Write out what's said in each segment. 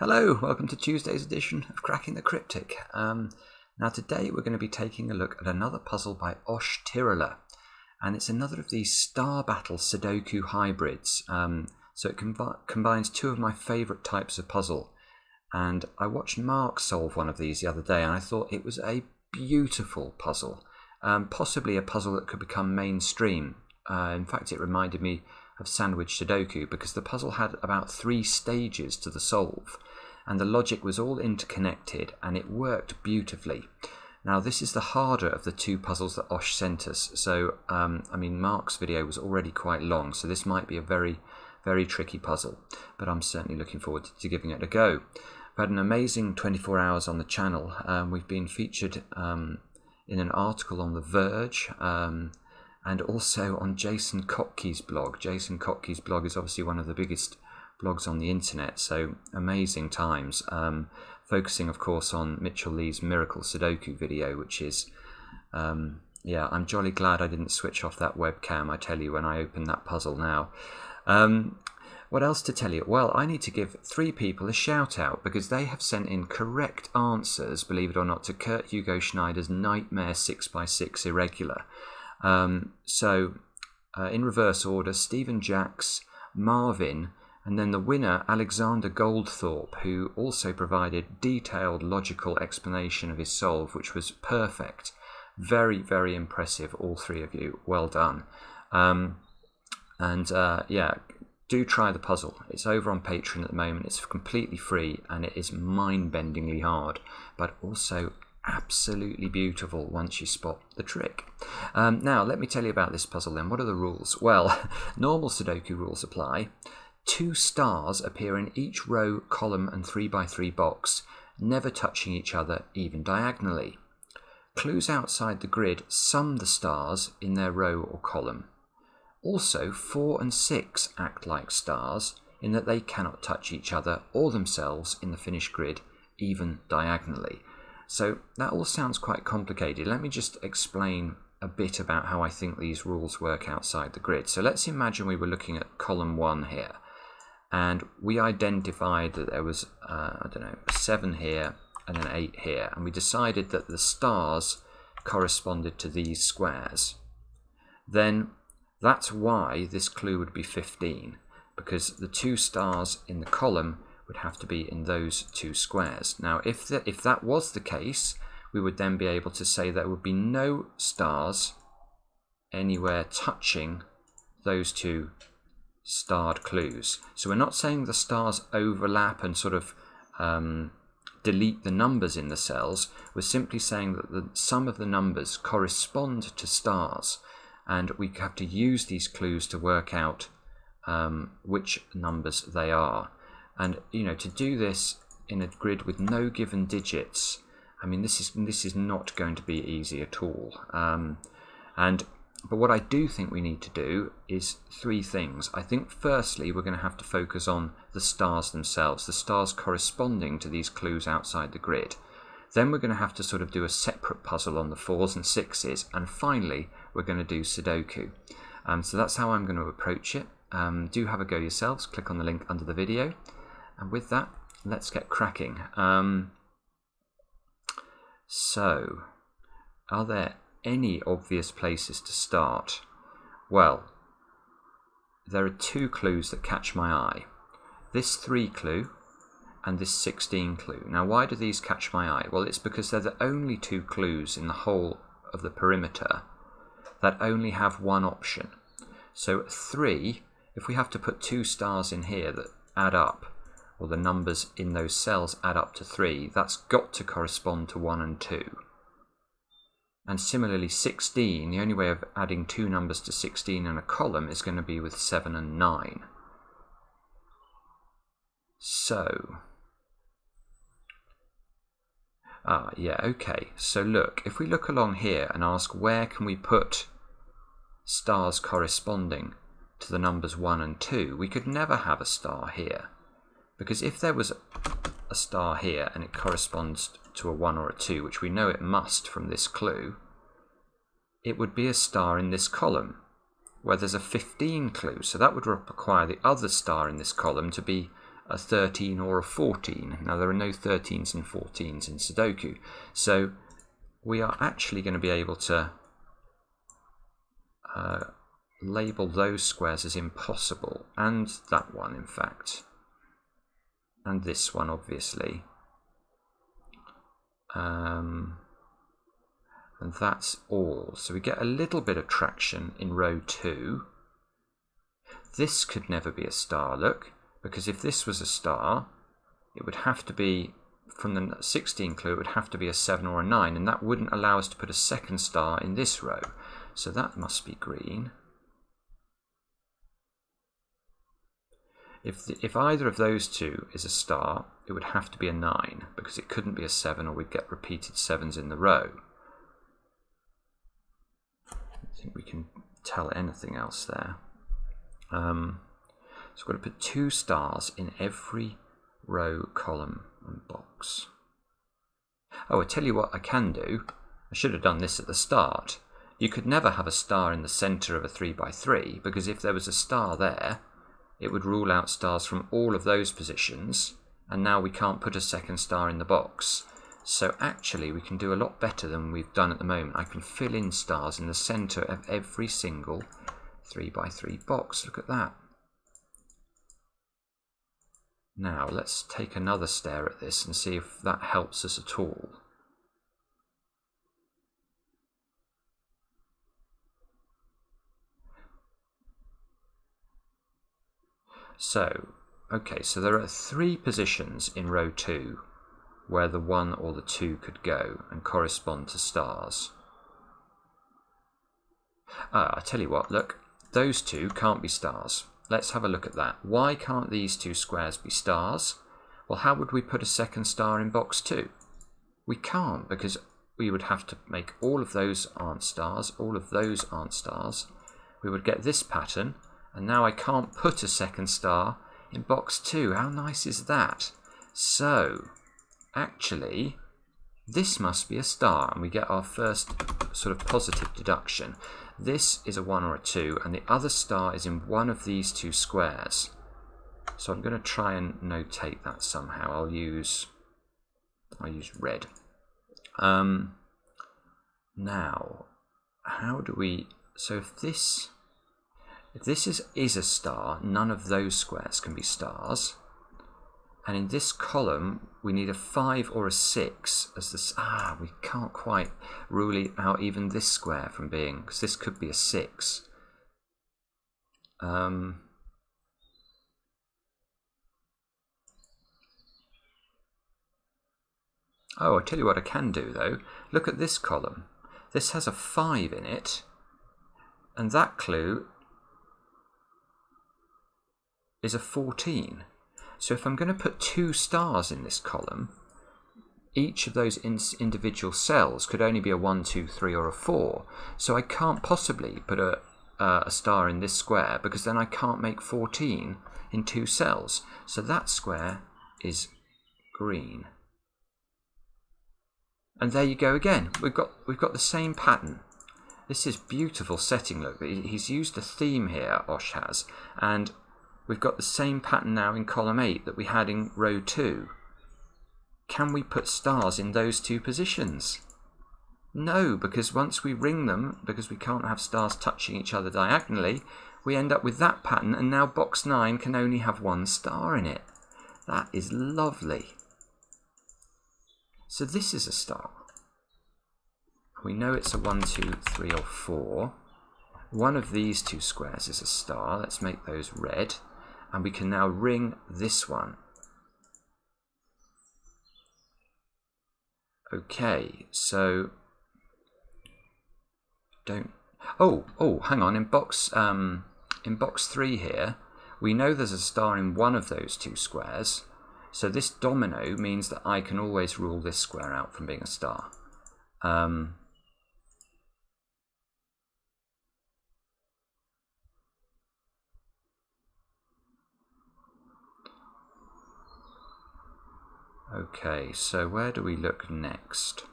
Hello, welcome to Tuesday's edition of Cracking the Cryptic. Now today we're going to be taking a look at another puzzle by Osh Tirola, and it's another of these star battle Sudoku hybrids. So it combines two of my favourite types of puzzle, and I watched Mark solve one of these the other day and I thought it was a beautiful puzzle, possibly a puzzle that could become mainstream. In fact, it reminded me of Sandwich Sudoku because the puzzle had about 3 stages to the solve, and the logic was all interconnected and it worked beautifully. Now this is the harder of the 2 puzzles that Osh sent us, so I mean Mark's video was already quite long, so this might be a very tricky puzzle, but I'm certainly looking forward to giving it a go. I've had an amazing 24 hours on the channel. We've been featured in an article on TheVerge, and also on Jason Kotke's blog. Jason Kotke's blog is obviously one of the biggest blogs on the internet, so amazing times. Focusing of course on Mitchell Lee's Miracle Sudoku video, which is, yeah, I'm jolly glad I didn't switch off that webcam, I tell you, when I opened that puzzle now. What else to tell you? Well, I need to give 3 people a shout out because they have sent in correct answers, believe it or not, to Hugo Schneider's Nightmare 6x6 Irregular. So in reverse order, Stephen Jacks, Marvin, and then the winner, Alexander Goldthorpe, who also provided detailed logical explanation of his solve, which was perfect. Very impressive, all 3 of you. Well done. Yeah, do try the puzzle. It's over on Patreon at the moment. It's completely free and it is mind-bendingly hard, but also absolutely beautiful once you spot the trick. Now let me tell you about this puzzle then. What are the rules? Well, normal Sudoku rules apply. 2 stars appear in each row, column and 3x3 box, never touching each other, even diagonally. Clues outside the grid sum the stars in their row or column. Also 4 and 6 act like stars in that they cannot touch each other or themselves in the finished grid, even diagonally. So that all sounds quite complicated. Let me just explain a bit about how I think these rules work outside the grid. So let's imagine we were looking at column 1 here, and we identified that there was, I don't know, 7 here and an 8 here, and we decided that the stars corresponded to these squares. Then that's why this clue would be 15, because the 2 stars in the column would have to be in those 2 squares. Now if that was the case, we would then be able to say there would be no stars anywhere touching those 2 starred clues. So we're not saying the stars overlap and sort of delete the numbers in the cells. We're simply saying that the sum of the numbers correspond to stars, and we have to use these clues to work out which numbers they are. And you know, to do this in a grid with no given digits, I mean, this is not going to be easy at all. But what I do think we need to do is 3 things. I think firstly we're going to have to focus on the stars themselves, the stars corresponding to these clues outside the grid. Then we're going to have to sort of do a separate puzzle on the 4s and 6s, and finally we're going to do Sudoku. So that's how I'm going to approach it. Do have a go yourselves. Click on the link under the video. And with that, let's get cracking. So, are there any obvious places to start? Well, there are 2 clues that catch my eye. This 3 clue and this 16 clue. Now, why do these catch my eye? Well, it's because they're the only 2 clues in the whole of the perimeter that only have one option. So 3, if we have to put 2 stars in here that add up, or the numbers in those cells add up to 3, that's got to correspond to 1 and 2. And similarly 16, the only way of adding 2 numbers to 16 in a column is going to be with 7 and 9. So, yeah, okay, so look, if we look along here and ask where can we put stars corresponding to the numbers 1 and 2, we could never have a star here. Because if there was a star here and it corresponds to a 1 or a 2, which we know it must from this clue, it would be a star in this column, where there's a 15 clue. So that would require the other star in this column to be a 13 or a 14. Now there are no 13s and 14s in Sudoku, so we are actually going to be able to label those squares as impossible, and that one in fact, and this one obviously, and that's all. So we get a little bit of traction in row 2. This could never be a star, look, because if this was a star, it would have to be, from the 16 clue, it would have to be a 7 or a 9, and that wouldn't allow us to put a second star in this row. So that must be green. If either of those two is a star, it would have to be a 9, because it couldn't be a 7 or we'd get repeated 7s in the row. I don't think we can tell anything else there. So we've got to put 2 stars in every row, column and box. Oh, I tell you what I can do. I should have done this at the start. You could never have a star in the centre of a 3x3, because if there was a star there, it would rule out stars from all of those positions, and now we can't put a second star in the box. So actually we can do a lot better than we've done at the moment. I can fill in stars in the centre of every single 3x3 box. Look at that. Now let's take another stare at this and see if that helps us at all. So, okay, so there are 3 positions in row 2 where the 1 or the 2 could go and correspond to stars. I tell you what, look, those 2 can't be stars. Let's have a look at that. Why can't these 2 squares be stars? Well, how would we put a second star in box 2? We can't, because we would have to make all of those aren't stars, all of those aren't stars. We would get this pattern, and now I can't put a second star in box 2. How nice is that? So, actually, this must be a star, and we get our first sort of positive deduction. This is a 1 or a 2, and the other star is in one of these 2 squares. So I'm going to try and notate that somehow. I'll use red. Now, how do we? So if this is a star, none of those squares can be stars. And in this column, we need a 5 or a 6 as this. We can't quite rule out even this square from being, because this could be a 6. Oh, I'll tell you what I can do though. Look at this column. This has a 5 in it, and that clue is a 14. So if I'm going to put 2 stars in this column, each of those individual cells could only be a 1, 2, 3 or a 4. So I can't possibly put a star in this square, because then I can't make 14 in 2 cells. So that square is green. And there you go again. We've got the same pattern. This is beautiful setting. Look, he's used a theme here, Osh has, and we've got the same pattern now in column 8 that we had in row 2. Can we put stars in those 2 positions? No, because once we ring them, because we can't have stars touching each other diagonally, we end up with that pattern, and now box 9 can only have 1 star in it. That is lovely. So this is a star. We know it's a 1, 2, 3 or 4. One of these 2 squares is a star. Let's make those red. And we can now ring this one. Okay, so hang on. In box 3 here, we know there's a star in one of those 2 squares. So this domino means that I can always rule this square out from being a star. Okay, so where do we look next?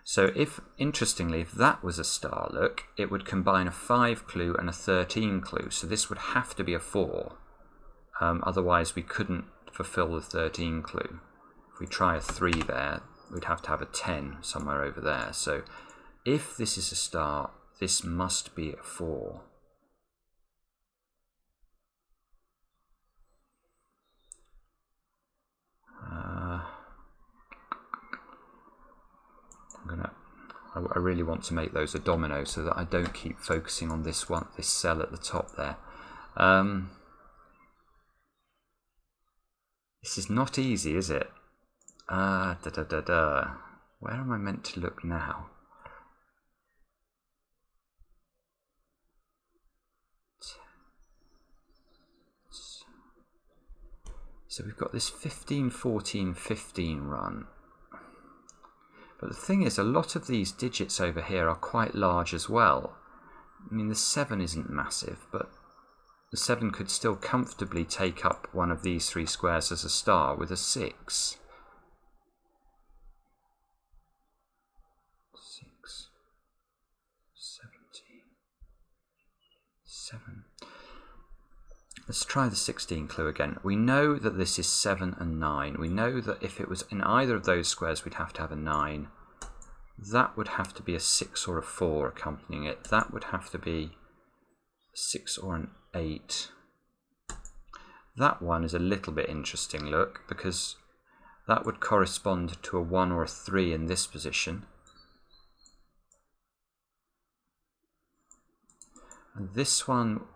So interestingly, if that was a star, look, it would combine a 5 clue and a 13 clue. So this would have to be a 4. Otherwise we couldn't fulfill the 13 clue. If we try a 3 there, we'd have to have a 10 somewhere over there. So if this is a star, this must be a 4. I really want to make those a domino so that I don't keep focusing on this cell at the top there. This is not easy, is it? Where am I meant to look now? So we've got this 15, 14, 15 run. But the thing is, a lot of these digits over here are quite large as well. I mean, the 7 isn't massive, but the 7 could still comfortably take up one of these 3 squares as a star with a 6. 6, 17, 7. Let's try the 16 clue again. We know that this is 7 and 9. We know that if it was in either of those squares, we'd have to have a 9. That would have to be a 6 or a 4 accompanying it. That would have to be a 6 or an 8. That one is a little bit interesting, look, because that would correspond to a 1 or a 3 in this position. And this one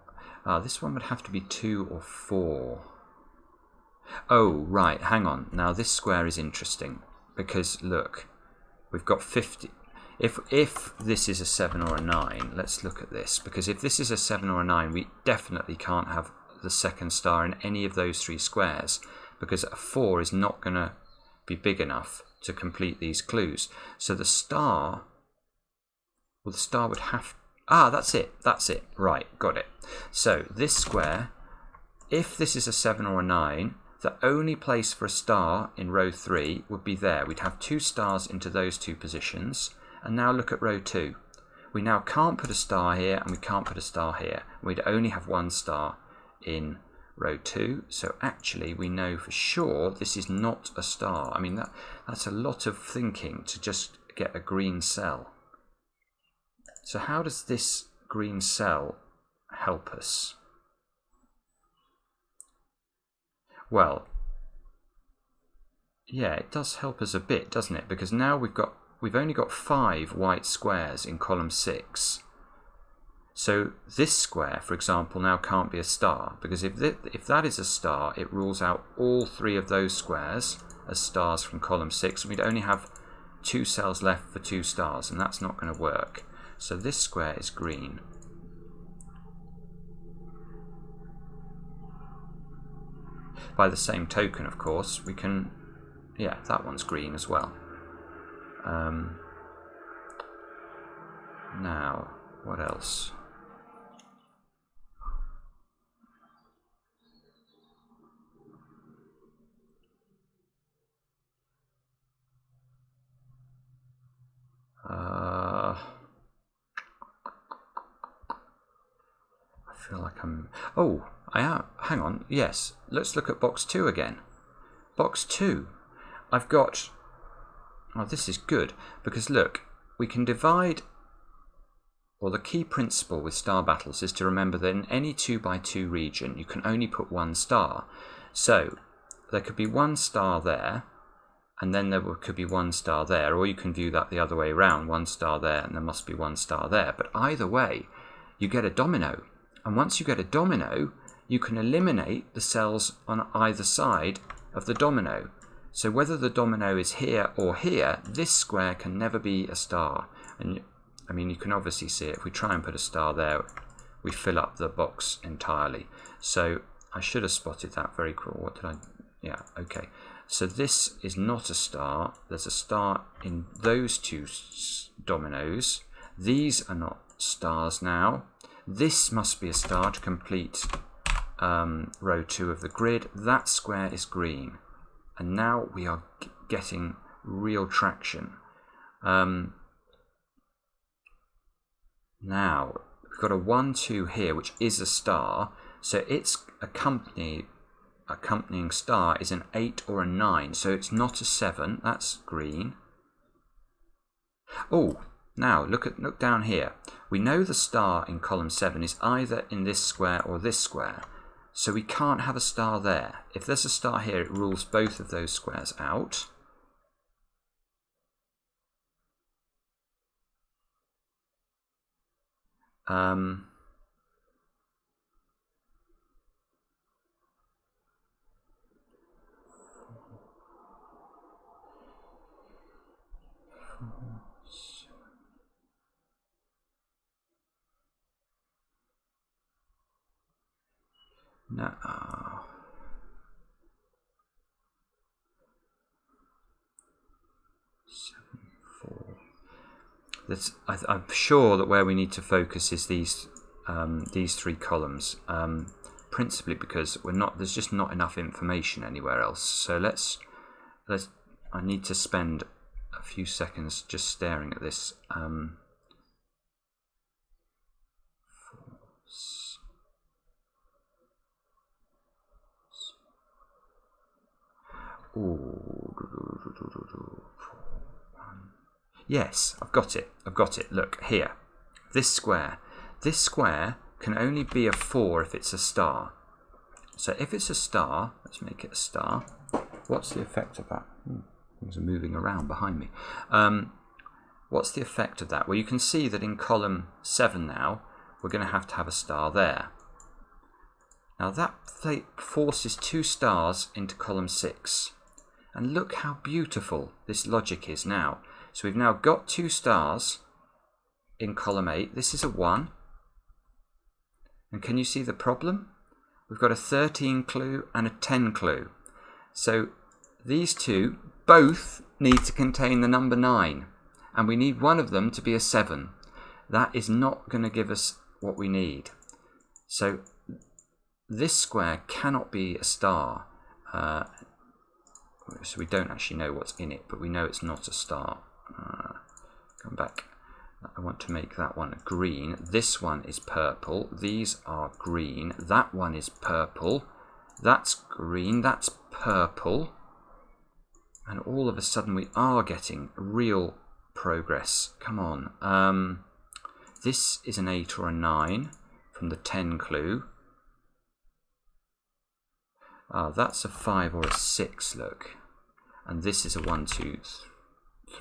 would have to be 2 or 4. Oh, right, hang on. Now this square is interesting because look, we've got 50. If this is a 7 or a 9, let's look at this, because if this is a 7 or a 9, we definitely can't have the second star in any of those 3 squares, because a 4 is not going to be big enough to complete these clues. So the star would have... that's it, right, got it. So this square, if this is a 7 or a 9, the only place for a star in row 3 would be there. We'd have 2 stars into those 2 positions. And now look at row 2. We now can't put a star here and we can't put a star here. We'd only have 1 star in row 2. So actually we know for sure this is not a star. I mean, that's a lot of thinking to just get a green cell. So how does this green cell help us? Well, yeah, it does help us a bit, doesn't it? Because now we've only got 5 white squares in column 6. So this square, for example, now can't be a star, because if that is a star, it rules out all 3 of those squares as stars from column 6, and we'd only have 2 cells left for 2 stars, and that's not going to work. So this square is green. By the same token, of course, we can... yeah, that one's green as well. Now, what else? I feel like I'm... oh, I am. Hang on. Yes, let's look at box 2 again. Box 2. I've got... oh, this is good, because look, we can divide... well, the key principle with star battles is to remember that in any 2x2 region, you can only put 1 star. So, there could be 1 star there, and then there could be 1 star there, or you can view that the other way around, 1 star there, and there must be 1 star there. But either way, you get a domino. And once you get a domino, you can eliminate the cells on either side of the domino. So whether the domino is here or here, this square can never be a star. And I mean, you can obviously see it. If we try and put a star there, we fill up the box entirely. So I should have spotted that very cool. What did I... yeah, okay. So this is not a star. There's a star in those 2 dominoes. These are not stars now. This must be a star to complete row 2 of the grid. That square is green. And now we are getting real traction. Now, we've got a 1, 2 here, which is a star. So it's accompanied accompanying star is an 8 or a 9, so it's not a 7. That's green. Oh, now look down here. We know the star in column 7 is either in this square or this square, so we can't have a star there. If there's a star here, it rules both of those squares out. No. 7, 4. I'm sure that where we need to focus is these 3 columns, principally because there's just not enough information anywhere else. So I need to spend a few seconds just staring at this. Yes, I've got it. Look here. This square can only be a 4 if it's a star. So if it's a star, let's make it a star. What's the effect of that? Things are moving around behind me. What's the effect of that? Well, you can see that in column 7 now, we're going to have a star there. Now that forces 2 stars into column 6. And look how beautiful this logic is now. So we've now got 2 stars in column 8. This is a 1. And can you see the problem? We've got a 13 clue and a 10 clue. So these two both need to contain the number 9. And we need one of them to be a 7. That is not going to give us what we need. So this square cannot be a star. So we don't actually know what's in it, but we know it's not a star. Come back. I want to make that one green. This one is purple. These are green. That one is purple. That's green. That's purple. And all of a sudden we are getting real progress. Come on. This is an 8 or a 9 from the 10 clue. That's a 5 or a 6, look. And this is a 1, 2,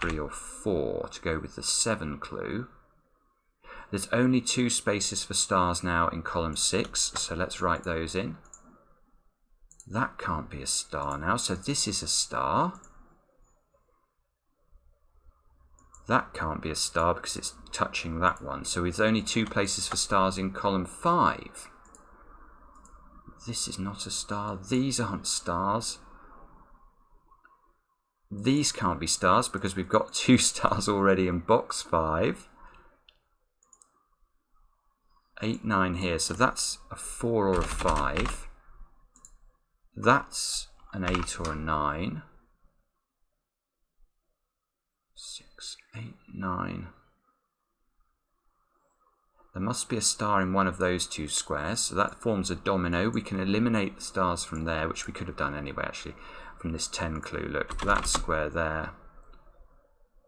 3 or 4 to go with the 7 clue. There's only 2 spaces for stars now in column 6, so let's write those in. That can't be a star now, so this is a star. That can't be a star because it's touching that one. So there's only 2 places for stars in column 5. This is not a star. These aren't stars. These can't be stars because we've got 2 stars already in box 5. 8, 9 here. So that's a 4 or a 5. That's an 8 or a 9. 6, 8, 9. There must be a star in one of those 2 squares, so that forms a domino. We can eliminate the stars from there, which we could have done anyway, actually, from this 10 clue. Look, that square there.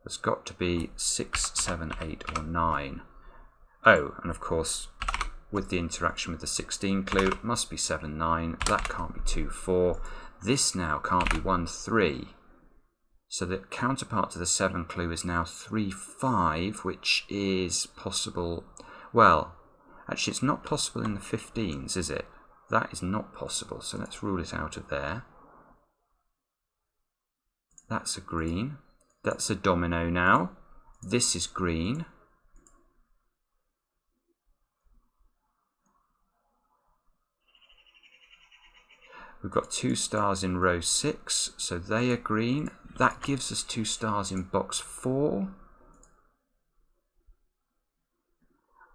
There's got to be 6, 7, 8, or 9. Oh, and of course, with the interaction with the 16 clue, it must be 7, 9. That can't be 2, 4. This now can't be 1, 3. So the counterpart to the 7 clue is now 3, 5, which is possible. Well, actually it's not possible in the 15s, is it? That is not possible, so let's rule it out of there. That's a green. That's a domino now. This is green. We've got 2 stars in row 6, so they are green. That gives us 2 stars in box 4.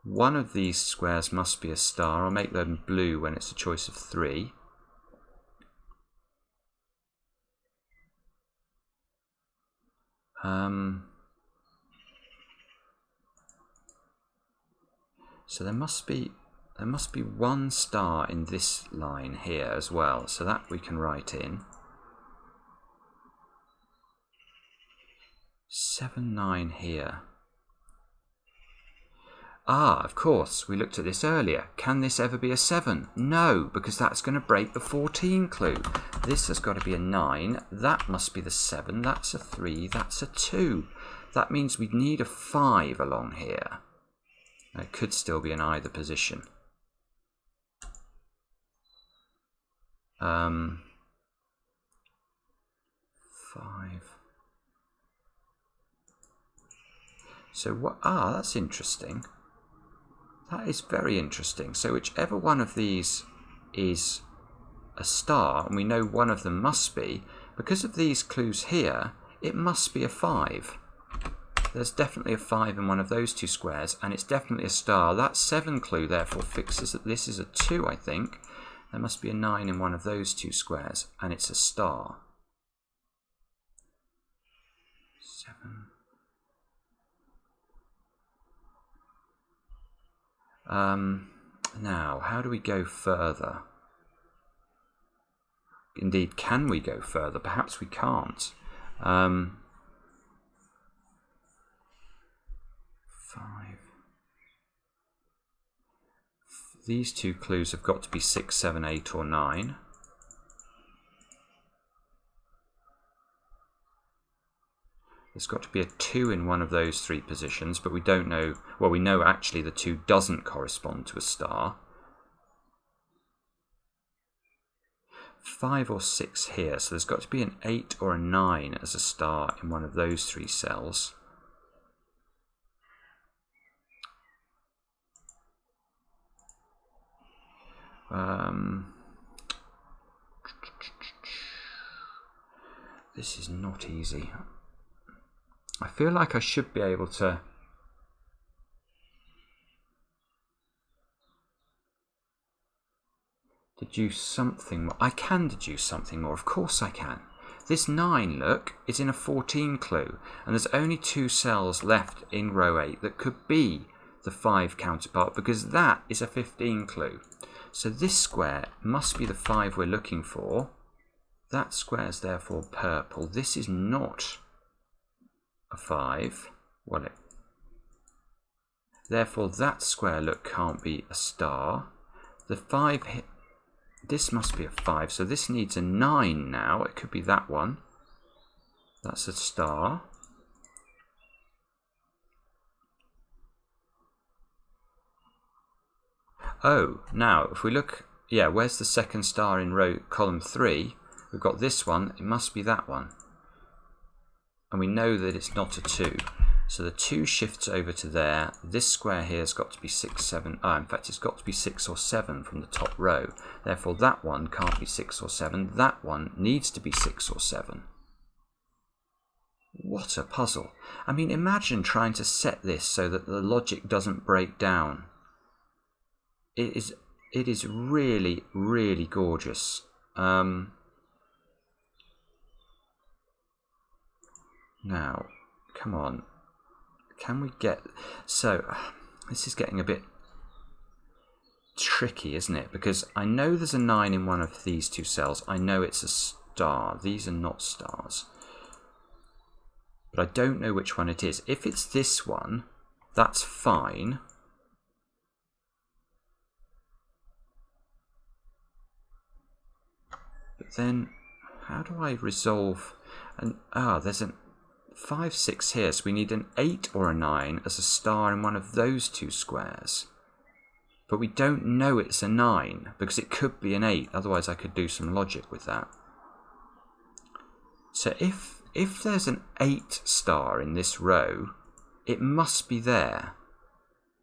One of these squares must be a star. I'll make them blue when it's a choice of 3. So there must be there must be one star in this line here as well, so that we can write in. 7, 9 here. Ah, of course, we looked at this earlier. Can this ever be a 7? No, because that's going to break the 14 clue. This has got to be a 9. That must be the 7. That's a 3. That's a 2. That means we'd need a 5 along here. It could still be in either position. 5. So what? Ah, that's interesting. That is very interesting. So whichever one of these is a star, and we know one of them must be, because of these clues here, it must be a 5. There's definitely a 5 in one of those two squares, and it's definitely a star. That 7 clue therefore fixes that this is a 2, I think. There must be a 9 in one of those two squares, and it's a star. 7. Now, how do we go further? Indeed, can we go further? Perhaps we can't. 5. These two clues have got to be 6, 7, 8 or 9. There's got to be a 2 in one of those three positions, but we don't know. Well, we know actually the 2 doesn't correspond to a star. 5 or 6 here, so there's got to be an 8 or a 9 as a star in one of those three cells. This is not easy. I feel like I should be able to deduce something more. I can deduce something more, of course I can. This 9, look, is in a 14 clue, and there's only 2 cells left in row 8 that could be the 5 counterpart, because that is a 15 clue. So this square must be the 5 we're looking for. That square is therefore purple. This is not a 5. Well, therefore that square, look, can't be a star. The 5, this must be a 5, so this needs a 9 now. It could be that one. That's a star. Oh, now if we look, yeah, where's the second star in column 3? We've got this one. It must be that one. And we know that it's not a 2. So the 2 shifts over to there. This square here has got to be 6, 7. In fact, it's got to be 6 or 7 from the top row. Therefore, that one can't be 6 or 7. That one needs to be 6 or 7. What a puzzle. I mean, imagine trying to set this so that the logic doesn't break down. It is really, really gorgeous. Now, come on. Can we get... So, this is getting a bit tricky, isn't it? Because I know there's a 9 in one of these two cells. I know it's a star. These are not stars. But I don't know which one it is. If it's this one, that's fine. But then, how do I resolve... there's an 5, 6 here, so we need an 8 or a 9 as a star in one of those two squares. But we don't know it's a 9, because it could be an 8, otherwise I could do some logic with that. So if there's an 8 star in this row, it must be there.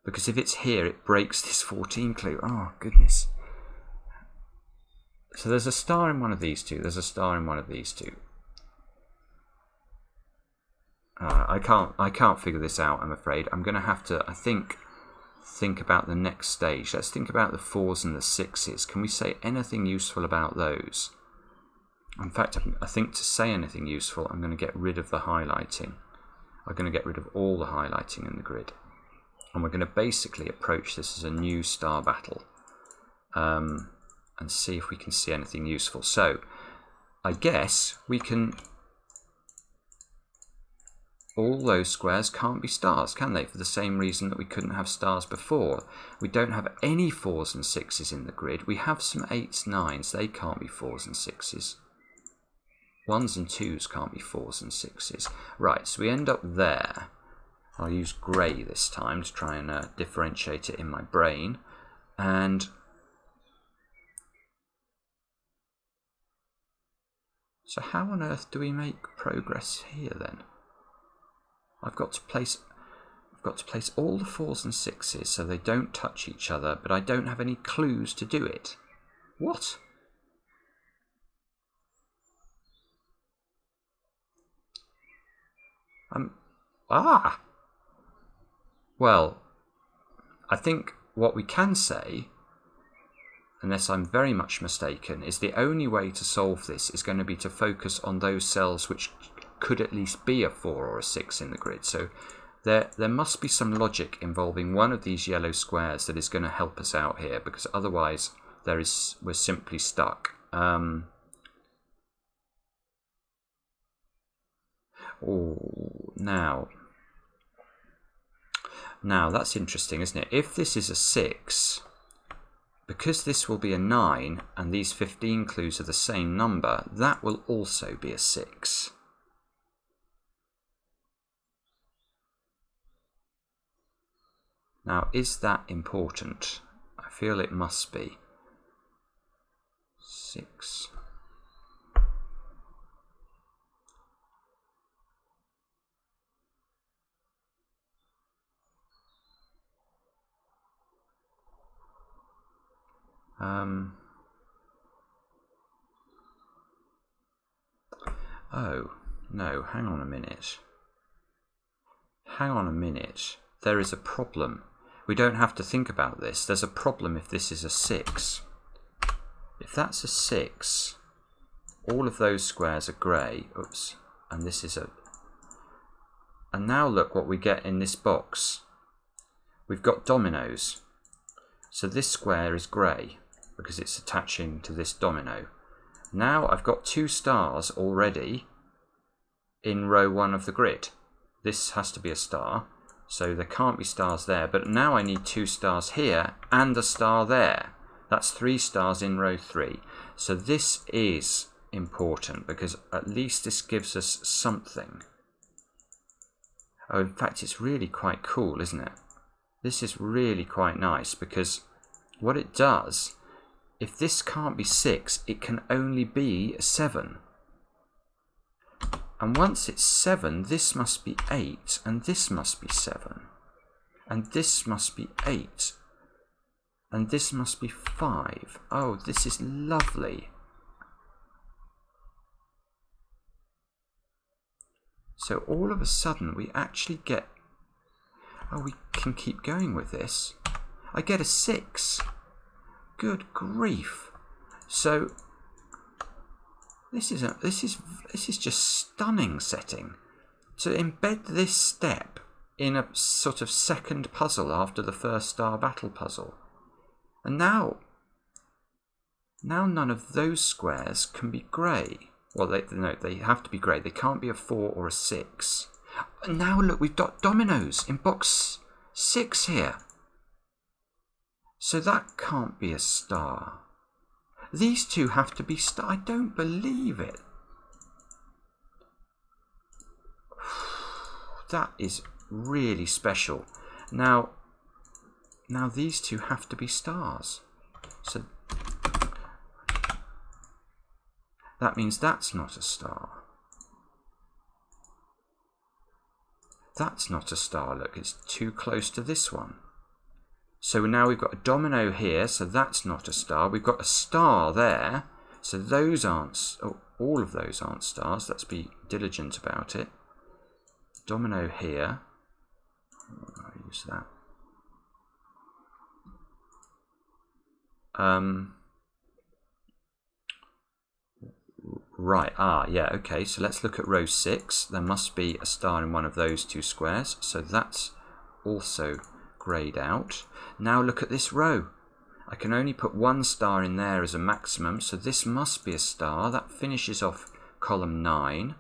Because if it's here, it breaks this 14 clue. Oh, goodness. So there's a star in one of these two, there's a star in one of these two. I can't figure this out, I'm afraid. I'm going to have to, I think about the next stage. Let's think about the 4s and the 6s. Can we say anything useful about those? In fact, I think to say anything useful, I'm going to get rid of the highlighting. I'm going to get rid of all the highlighting in the grid. And we're going to basically approach this as a new star battle and see if we can see anything useful. So I guess we can... All those squares can't be stars, can they? For the same reason that we couldn't have stars before. We don't have any 4s and 6s in the grid. We have some 8s, 9s. They can't be 4s and 6s. 1s and 2s can't be 4s and 6s. Right, so we end up there. I'll use grey this time to try and differentiate it in my brain. And so how on earth do we make progress here then? I've got to place all the 4s and 6s so they don't touch each other, but I don't have any clues to do it. What? Well, I think what we can say, unless I'm very much mistaken, is the only way to solve this is going to be to focus on those cells which could at least be a 4 or a 6 in the grid. So there must be some logic involving one of these yellow squares that is going to help us out here, because otherwise we're simply stuck. Now that's interesting, isn't it? If this is a 6, because this will be a 9 and these 15 clues are the same number, that will also be a 6. Now, is that important? I feel it must be. 6. Oh, no, hang on a minute. Hang on a minute. There is a problem. We don't have to think about this. There's a problem if this is a 6. If that's a 6, all of those squares are grey. Oops. And this is a... And now look what we get in this box. We've got dominoes. So this square is grey because it's attaching to this domino. Now I've got 2 stars already in row 1 of the grid. This has to be a star. So there can't be stars there, but now I need 2 stars here and a star there. That's 3 stars in row 3. So this is important because at least this gives us something. Oh, in fact, it's really quite cool, isn't it? This is really quite nice because what it does, if this can't be 6, it can only be 7. And once it's 7, this must be 8, and this must be 7. And this must be 8. And this must be 5. Oh, this is lovely. So all of a sudden we actually get... Oh, we can keep going with this. I get a 6. Good grief. So... This is just stunning setting. To embed this step in a sort of second puzzle after the first star battle puzzle. And now none of those squares can be grey. Well, they have to be grey. They can't be a 4 or a 6. And now look, we've got dominoes in box 6 here. So that can't be a star. These 2 have to be star. I don't believe it. That is really special. Now these 2 have to be stars. So that means that's not a star. That's not a star. Look, it's too close to this one. So now we've got a domino here, so that's not a star. We've got a star there, so those aren't... Oh, all of those aren't stars. Let's be diligent about it. Domino here. I'll use that. Right, yeah, okay. So let's look at row 6. There must be a star in one of those 2 squares. So that's also greyed out. Now look at this row. I can only put one star in there as a maximum, so this must be a star. That finishes off column 9.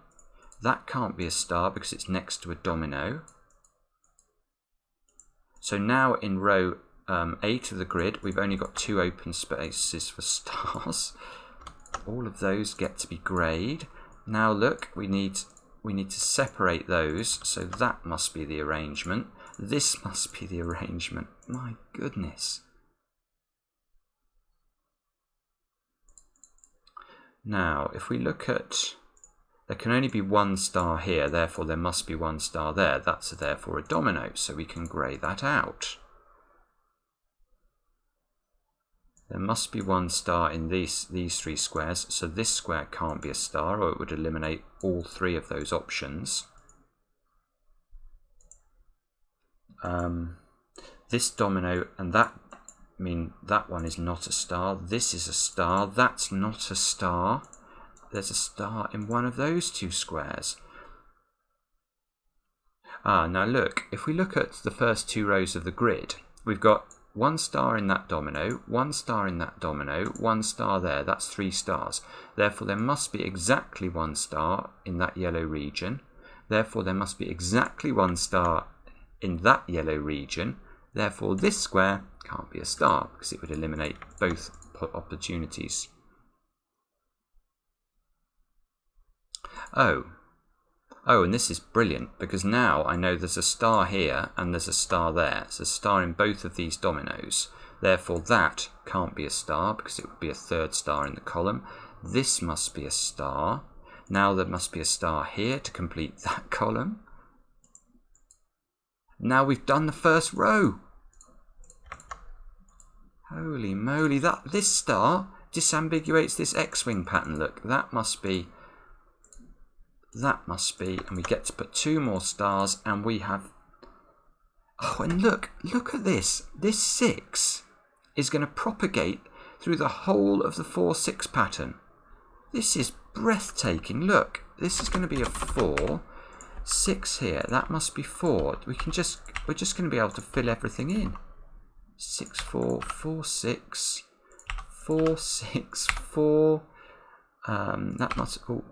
That can't be a star because it's next to a domino. So now in row 8 of the grid, we've only got 2 open spaces for stars. All of those get to be greyed. Now look, we need to separate those, so that must be the arrangement. This must be the arrangement. My goodness. Now, if we look at, there can only be one star here, therefore there must be one star there. That's therefore a domino, so we can grey that out. There must be one star in these 3 squares, so this square can't be a star, or it would eliminate all 3 of those options. This domino and that mean that one is not a star. This is a star. That's not a star. There's a star in one of those 2 squares. Now look, if we look at the first 2 rows of the grid, we've got 1 star in that domino, 1 star in that domino, 1 star there. That's 3 stars. Therefore, there must be exactly 1 star in that yellow region. Therefore, there must be exactly 1 star in that yellow region. Therefore, this square can't be a star because it would eliminate both opportunities. Oh, and this is brilliant because now I know there's a star here and there's a star there. There's a star in both of these dominoes. Therefore, that can't be a star because it would be a 3rd star in the column. This must be a star. Now there must be a star here to complete that column. Now we've done the first row. Holy moly, this star disambiguates this X-wing pattern. Look, that must be, and we get to put 2 more stars, and we have, oh, and look at this. This 6 is going to propagate through the whole of the 4-6 pattern. This is breathtaking. Look, this is going to be a 4. 6 here, that must be 4. We're just going to be able to fill everything in. 6, 4, 4, 6, 4, 6, 4. That must, oh,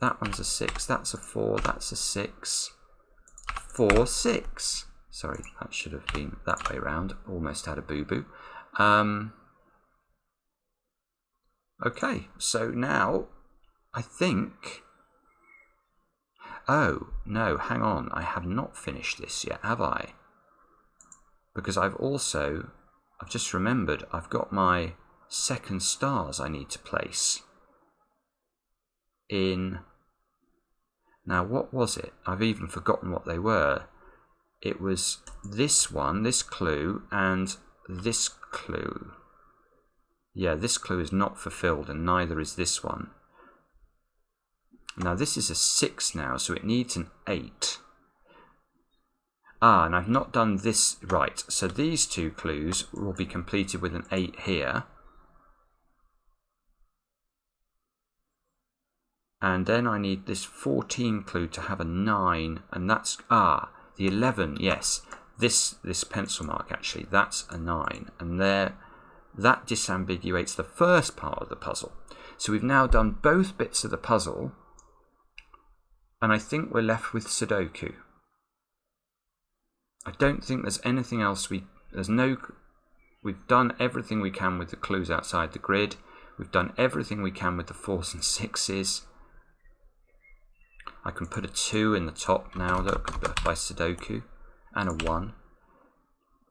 that one's a 6. That's a 4. That's a 6. 4, 6. Sorry, that should have been that way round. Almost had a boo-boo. Okay, so now I think. Oh, no, hang on. I have not finished this yet, have I? Because I've just remembered, I've got my 2nd stars I need to place in. Now, what was it? I've even forgotten what they were. It was this one, this clue, and this clue. Yeah, this clue is not fulfilled, and neither is this one. Now this is a 6 now, so it needs an 8. And I've not done this right. So these 2 clues will be completed with an 8 here. And then I need this 14 clue to have a 9, and that's, the 11, yes. This pencil mark actually, that's a 9. And there, that disambiguates the first part of the puzzle. So we've now done both bits of the puzzle. And I think we're left with Sudoku. I don't think there's anything else we've done everything we can with the clues outside the grid. We've done everything we can with the 4s and 6s. I can put a 2 in the top now, look, by Sudoku, and a 1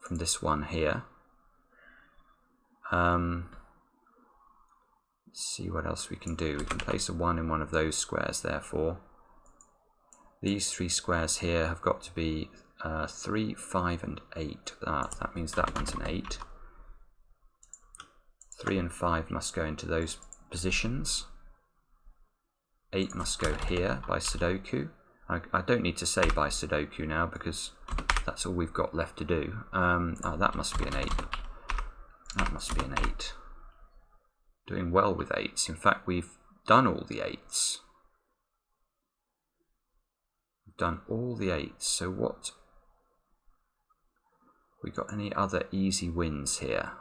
from this one here. Let's see what else we can do. We can place a 1 in one of those squares, therefore. These 3 squares here have got to be 3, 5, and 8. That means that one's an 8. 3 and 5 must go into those positions. 8 must go here by Sudoku. I don't need to say by Sudoku now because that's all we've got left to do. That must be an 8. That must be an 8. Doing well with 8s. In fact, we've done all the 8s. Done all the 8s. So what We got any other easy wins here?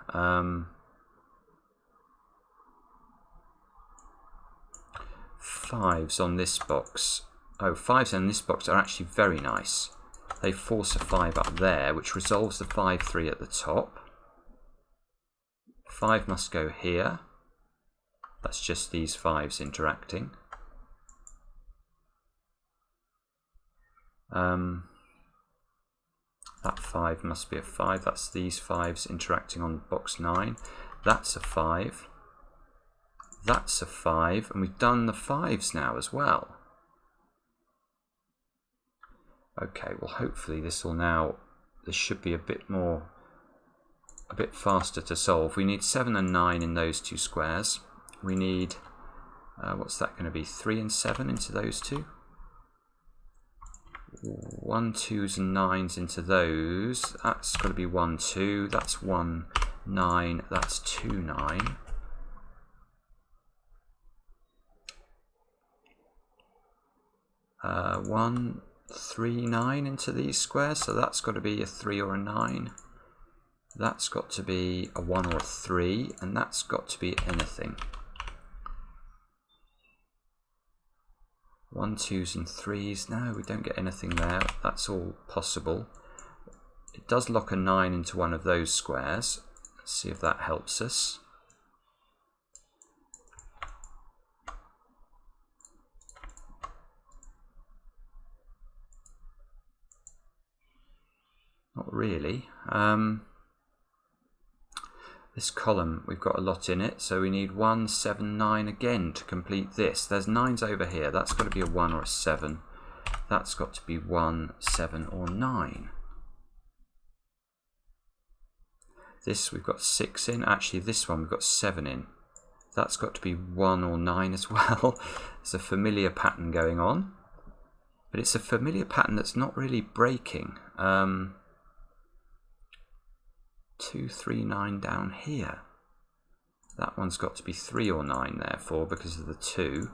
Fives on this box. Oh, fives on this box are actually very nice. They force a 5 up there, which resolves the 5-3 at the top. 5 must go here. That's just these 5s interacting. That 5 must be a 5. That's these 5s interacting on box 9. That's a 5. That's a 5. And we've done the 5s now as well. Okay, well hopefully this should be a bit faster to solve. We need 7 and 9 in those two squares. We need, what's that going to be, 3 and 7 into those two? 1, 2s and 9s into those. That's got to be 1, 2. That's 1, 9. That's 2, 9. Uh, 1, 3, 9 into these squares. So that's got to be a 3 or a 9. That's got to be a 1 or a 3. And that's got to be anything. 1, 2s and 3s. No, we don't get anything there. That's all possible. It does lock a 9 into one of those squares. Let's see if that helps us. Not really. This column, we've got a lot in it, so we need 1, 7, 9 again to complete this. There's 9s over here. That's got to be a 1 or a 7. That's got to be 1, 7 or 9. This we've got 6 in. Actually, this one we've got 7 in. That's got to be 1 or 9 as well. There's a familiar pattern going on. But it's a familiar pattern that's not really breaking. 2, 3, 9 down here. That one's got to be 3 or 9 therefore because of the 2.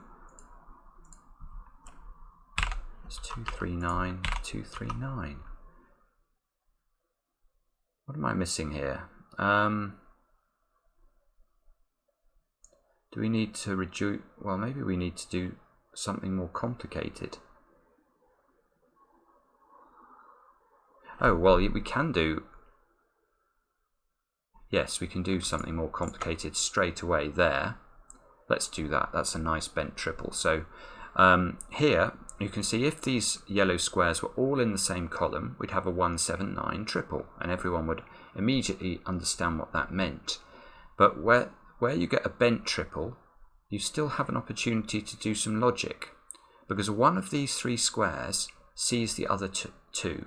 It's 2, 3, 9, 2, 3, 9. What am I missing here? Do we need to reduce? Well, maybe we need to do something more complicated. Oh, well, we can do. Yes, we can do something more complicated straight away there. Let's do that. That's a nice bent triple. So here you can see if these yellow squares were all in the same column, we'd have a 1, 7, 9 triple, and everyone would immediately understand what that meant. But where you get a bent triple, you still have an opportunity to do some logic, because one of these 3 squares sees the other two.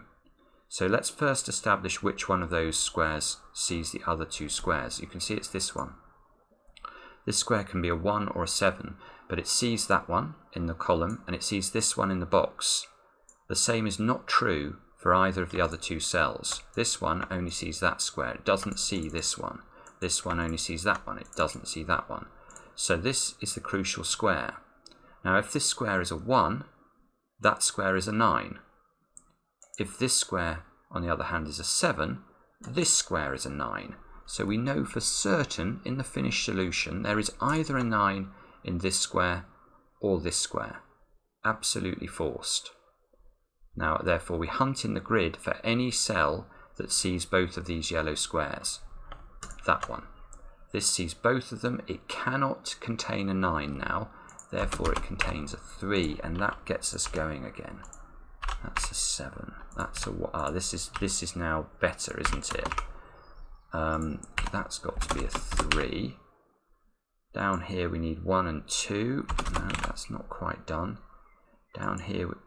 So let's first establish which one of those squares sees the other 2 squares. You can see it's this one. This square can be a 1 or a 7, but it sees that one in the column and it sees this one in the box. The same is not true for either of the other 2 cells. This one only sees that square. It doesn't see this one. This one only sees that one. It doesn't see that one. So this is the crucial square. Now if this square is a 1, that square is a 9. If this square, on the other hand, is a 7, this square is a 9. So we know for certain in the finished solution there is either a 9 in this square or this square. Absolutely forced. Now, therefore, we hunt in the grid for any cell that sees both of these yellow squares. That one. This sees both of them. It cannot contain a 9 now. Therefore, it contains a 3, and that gets us going again. That's a 7. That's a this is now better, isn't it? That's got to be a 3. Down here we need 1 and 2. No, that's not quite done. Down here,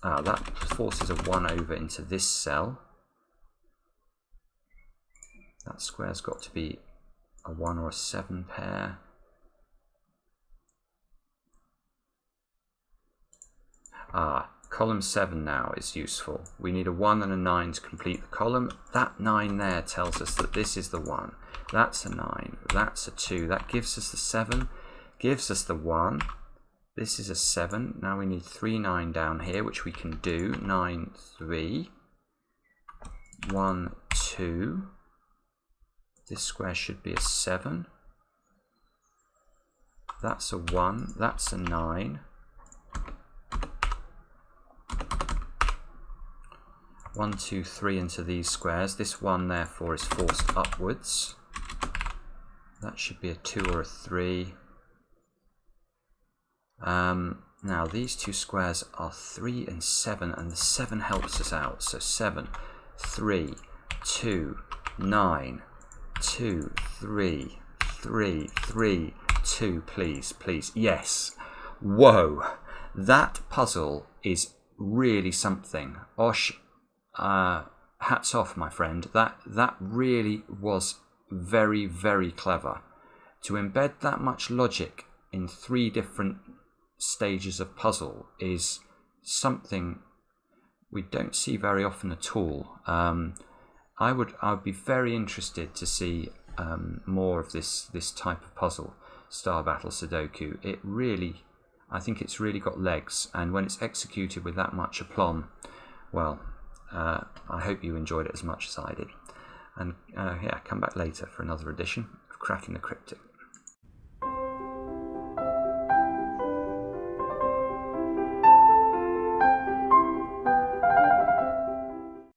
that forces a 1 over into this cell. That square's got to be a 1 or a 7 pair. Column 7 now is useful. We need a 1 and a 9 to complete the column. That 9 there tells us that this is the 1. That's a 9. That's a 2. That gives us the 7. Gives us the 1. This is a 7. Now we need 3, 9 down here, which we can do. 9, 3. 1, 2. This square should be a 7. That's a 1. That's a 9. 1, 2, 3 into these squares. This 1 therefore is forced upwards. That should be a 2 or a 3. Now these two squares are 3 and 7, and the 7 helps us out. So 7, 3, 2, 9, 2, 3, 3, 3, 2, please, please. Yes. Whoa. That puzzle is really something. Osh, hats off, my friend. That really was very, very clever. To embed that much logic in 3 different stages of puzzle is something we don't see very often at all. I would be very interested to see more of this type of puzzle, Star Battle Sudoku. I think it's really got legs, and when it's executed with that much aplomb, well, I hope you enjoyed it as much as I did. And yeah, come back later for another edition of Cracking the Cryptic.